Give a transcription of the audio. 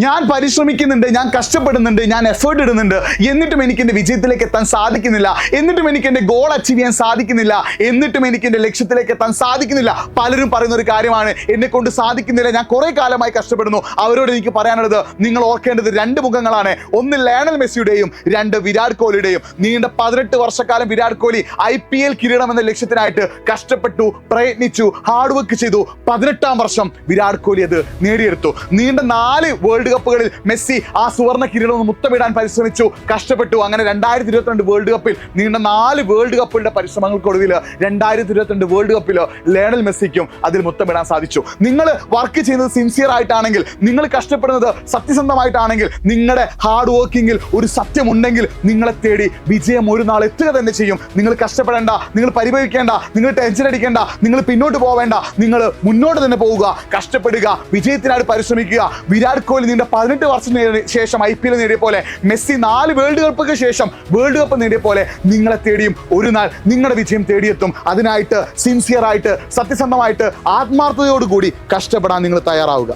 ഞാൻ പരിശ്രമിക്കുന്നുണ്ട്, ഞാൻ കഷ്ടപ്പെടുന്നുണ്ട്, ഞാൻ എഫേർട്ട് ഇടുന്നുണ്ട്, എന്നിട്ടും എനിക്ക് എൻ്റെ വിജയത്തിലേക്ക് എത്താൻ സാധിക്കുന്നില്ല, എന്നിട്ടും എനിക്ക് എൻ്റെ ഗോൾ അച്ചീവ് ചെയ്യാൻ സാധിക്കുന്നില്ല, എന്നിട്ടും എനിക്ക് എൻ്റെ ലക്ഷ്യത്തിലേക്ക് എത്താൻ സാധിക്കുന്നില്ല. പലരും പറയുന്ന ഒരു കാര്യമാണ്, എന്നെ കൊണ്ട് സാധിക്കുന്നില്ല, ഞാൻ കുറെ കാലമായി കഷ്ടപ്പെടുന്നു. അവരോട് എനിക്ക് പറയാനുള്ളത്, നിങ്ങൾ ഓർക്കേണ്ടത് രണ്ട് മുഖങ്ങളാണ്. ഒന്ന് ലയണൽ മെസ്സിയുടെയും രണ്ട് വിരാട് കോഹ്ലിയുടെയും. നീണ്ട 18 വർഷക്കാലം വിരാട് കോഹ്ലി IPL കിരീടം എന്ന ലക്ഷ്യത്തിനായിട്ട് കഷ്ടപ്പെട്ടു, പ്രയത്നിച്ചു, ഹാർഡ് വർക്ക് ചെയ്തു. 18ാം വർഷം വിരാട് കോഹ്ലി അത് നേടിയെടുത്തു. നീണ്ട 4 വേൾഡ് കപ്പുകളിൽ മെസ്സി ആ സുവർണ്ണ കിരീടം മുത്തമിടാൻ പരിശ്രമിച്ചു, കഷ്ടപ്പെട്ടു. അങ്ങനെ 2022 വേൾഡ് കപ്പിൽ നീണ്ട 4 വേൾഡ് കപ്പുകളുടെ പരിശ്രമങ്ങൾക്കൊടുവിൽ 2022 വേൾഡ് കപ്പിൽ ലയണൽ മെസ്സിക്കും അതിൽ മുത്തമിടാൻ സാധിച്ചു. നിങ്ങൾ വർക്ക് ചെയ്യുന്നത് സിൻസിയർ ആയിട്ടാണെങ്കിൽ, നിങ്ങൾ കഷ്ടപ്പെടുന്നത് സത്യസന്ധമായിട്ടാണെങ്കിൽ, നിങ്ങളുടെ ഹാർഡ് വർക്കിങ്ങിൽ ഒരു സത്യമുണ്ടെങ്കിൽ നിങ്ങളെ തേടി വിജയം ഒരു നാൾ എത്തുക തന്നെ ചെയ്യും. നിങ്ങൾ കഷ്ടപ്പെടേണ്ട, നിങ്ങൾ പരിഭവിക്കേണ്ട, നിങ്ങൾ ടെൻഷൻ അടിക്കേണ്ട, നിങ്ങൾ പിന്നോട്ട് പോവേണ്ട, നിങ്ങൾ മുന്നോട്ട് തന്നെ പോവുക, കഷ്ടപ്പെടുക, വിജയത്തിനായിട്ട് പരിശ്രമിക്കുക. വിരാട് കോഹ്ലി 18 വർഷത്തിന് ശേഷം IPL നേടിയ പോലെ, മെസ്സി 4 വേൾഡ് കപ്പുകൾക്ക് ശേഷം വേൾഡ് കപ്പ് നേടിയ പോലെ നിങ്ങളെ തേടിയും ഒരു നാൾ നിങ്ങളുടെ വിജയം തേടിയെത്തും. അതിനായിട്ട് സിൻസിയർ ആയിട്ട്, സത്യസന്ധമായിട്ട്, ആത്മാർത്ഥതയോടുകൂടി കഷ്ടപ്പെടാൻ നിങ്ങൾ തയ്യാറാവുക.